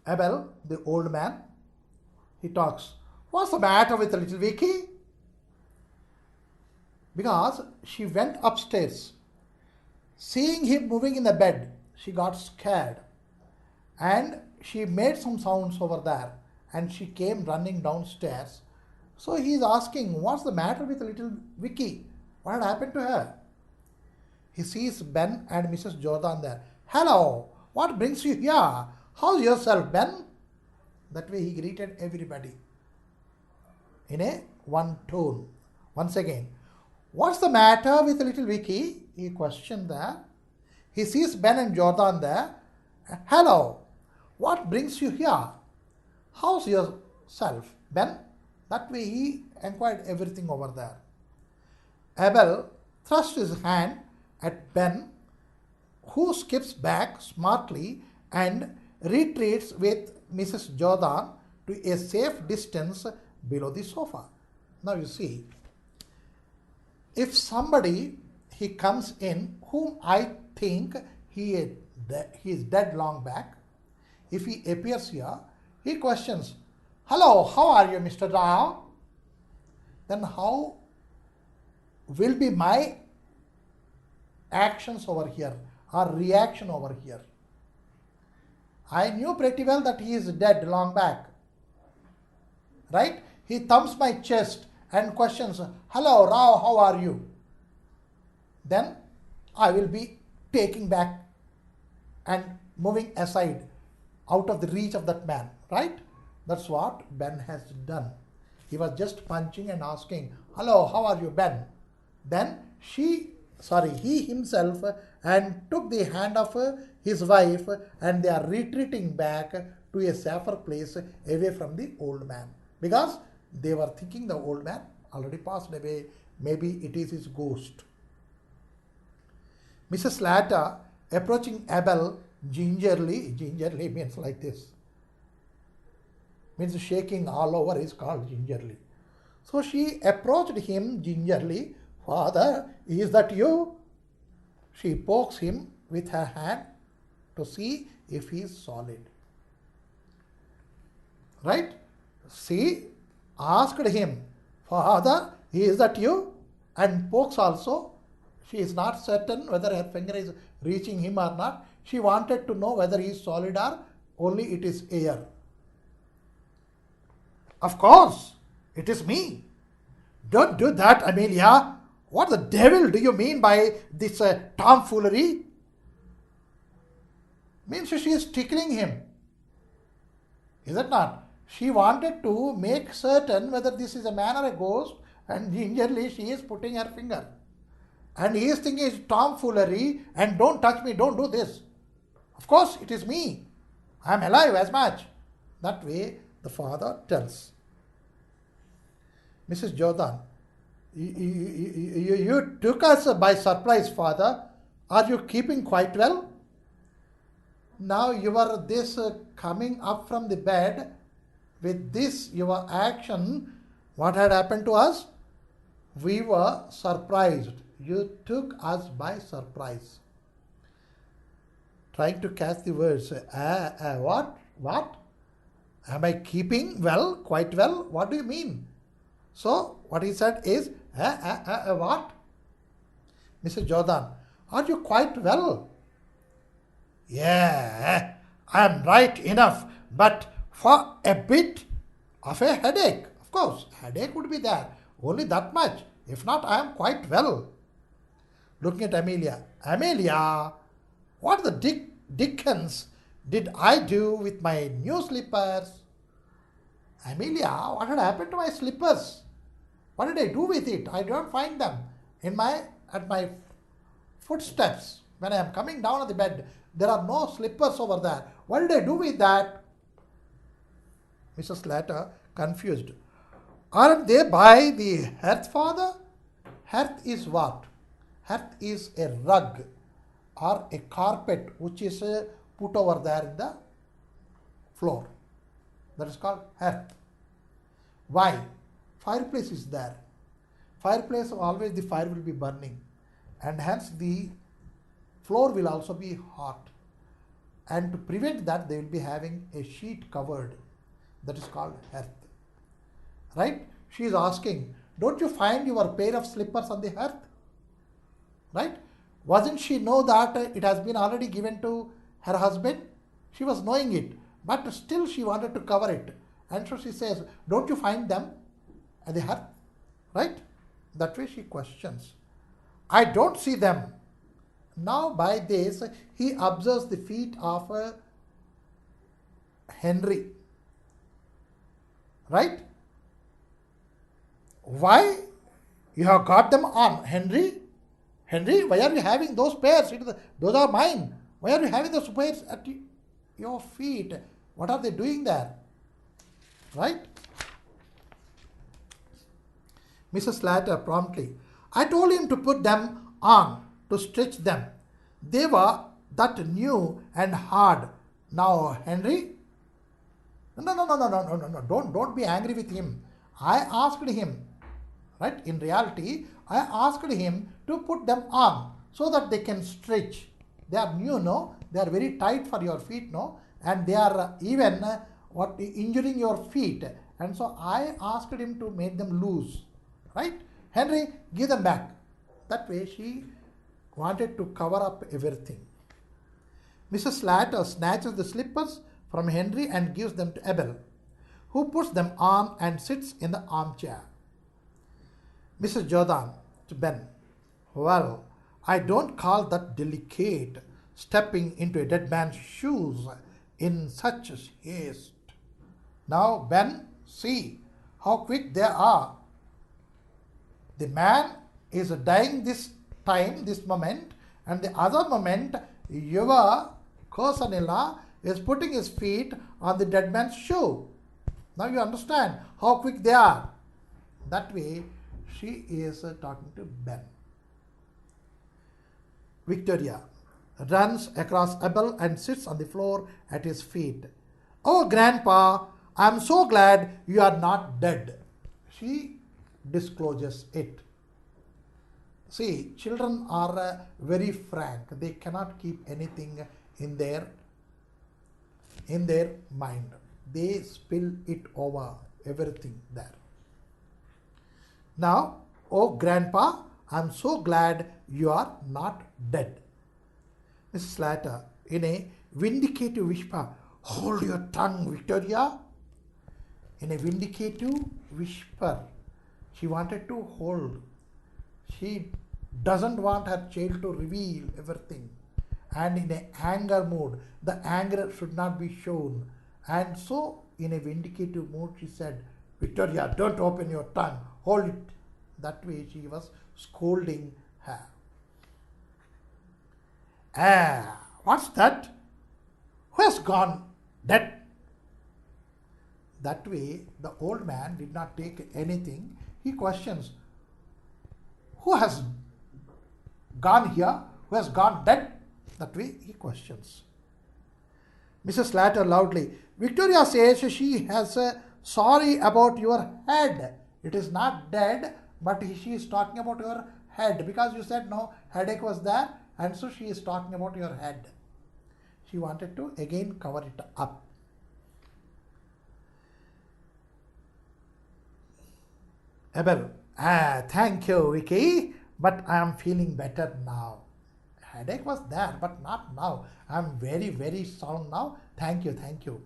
Abel, the old man, he talks. What's the matter with little Vicky? Because she went upstairs. Seeing him moving in the bed, she got scared and she made some sounds over there and she came running downstairs. So he is asking, what's the matter with little Vicky? What had happened to her? He sees Ben and Mrs. Jordan there. Hello, what brings you here? How's yourself, Ben? That way he greeted everybody in a one tone. Once again, what's the matter with little Vicky? He questioned there. He sees Ben and Jordan there. Hello, what brings you here? How's yourself, Ben? That way he inquired everything over there. Abel thrust his hand at Ben, who skips back smartly and retreats with Mrs. Jordan to a safe distance below the sofa. Now you see, if somebody he comes in whom I think he is dead long back, if he appears here, he questions, hello, how are you, Mr. Rao? Then how will be my actions over here or reaction over here? I knew pretty well that he is dead long back. Right? He thumps my chest and questions, hello, Rao, how are you? Then I will be taking back and moving aside out of the reach of that man. Right? That's what Ben has done. He was just punching and asking, hello, how are you, Ben? Then he himself and took the hand of his wife and they are retreating back to a safer place away from the old man. Because they were thinking the old man already passed away. Maybe it is his ghost. Mrs. Slater approaching Abel gingerly means like this. Means shaking all over is called gingerly. So she approached him gingerly. Father, is that you? She pokes him with her hand to see if he is solid. Right? She asked him, Father, is that you? And pokes also. She is not certain whether her finger is reaching him or not. She wanted to know whether he is solid or only it is air. Of course, it is me. Don't do that, Amelia. What the devil do you mean by this tomfoolery? Means she is tickling him. Is it not? She wanted to make certain whether this is a man or a ghost, and gingerly she is putting her finger. And he is thinking it's tomfoolery and don't touch me, don't do this. Of course, it is me. I am alive as much. That way the father tells. Mrs. Jordan, you took us by surprise, Father. Are you keeping quite well? Now you are this coming up from the bed with this your action. What had happened to us? We were surprised. You took us by surprise. Trying to catch the words. What? What? Am I keeping well? Quite well? What do you mean? So what he said is, what? Mrs. Jordan, are you quite well? Yeah, I am right enough, but for a bit of a headache. Of course, headache would be there. Only that much. If not, I am quite well. Looking at Amelia. Amelia, what the dickens did I do with my new slippers? Amelia, what had happened to my slippers? What did I do with it? I don't find them at my footsteps. When I am coming down on the bed, there are no slippers over there. What did I do with that? Mrs. Slater, confused. Aren't they by the hearth, Father? Hearth is what? Hearth is a rug or a carpet which is put over there in the floor. That is called hearth. Why? Fireplace is there. Fireplace, always the fire will be burning and hence the floor will also be hot. And to prevent that, they will be having a sheet covered. That is called hearth. Right? She is asking, don't you find your pair of slippers on the hearth? Right? Wasn't she know that it has been already given to her husband? She was knowing it, but still she wanted to cover it. And so she says, don't you find them at the hearth? Right? That way she questions. I don't see them. Now by this, he observes the feet of Henry. Right? Why you have got them on, Henry? Henry, why are you having those pairs? Those are mine. Why are you having those pairs at your feet? What are they doing there? Right? Mrs. Slater promptly, I told him to put them on, to stretch them. They were that new and hard. Now, Henry, no. Don't be angry with him. I asked him, right? In reality, I asked him to put them on so that they can stretch. They are new, no? They are very tight for your feet, no? And they are even injuring your feet. And so I asked him to make them loose, right? Henry, give them back. That way she wanted to cover up everything. Mrs. Slater snatches the slippers from Henry and gives them to Abel, who puts them on and sits in the armchair. Mrs. Jordan to Ben, well, I don't call that delicate, stepping into a dead man's shoes in such haste. Now, Ben, see how quick they are. The man is dying this time, this moment, and the other moment, your cousin-in-law is putting his feet on the dead man's shoe. Now you understand how quick they are. That way, she is talking to Ben. Victoria runs across Abel and sits on the floor at his feet. Oh, Grandpa, I am so glad you are not dead. She discloses it. See, children are very frank. They cannot keep anything in their mind. They spill it over, everything there. Now, oh Grandpa, I'm so glad you are not dead. Mrs. Slater, in a vindicative whisper, hold your tongue, Victoria. In a vindicative whisper, she wanted to hold. She doesn't want her child to reveal everything. And in an anger mood, the anger should not be shown. And so, in a vindicative mood, she said, Victoria, don't open your tongue, hold it. That way she was scolding her. What's that? Who has gone dead? That way, the old man did not take anything. He questions, who has gone here? Who has gone dead? That way he questions. Mrs. Slater loudly, Victoria says she has sorry about your head. It is not dead, but she is talking about your head because you said no, headache was there, and so she is talking about your head. She wanted to again cover it up. Abel, thank you, Vicky, but I am feeling better now. Headache was there, but not now. I am very, very sound now. Thank you, thank you.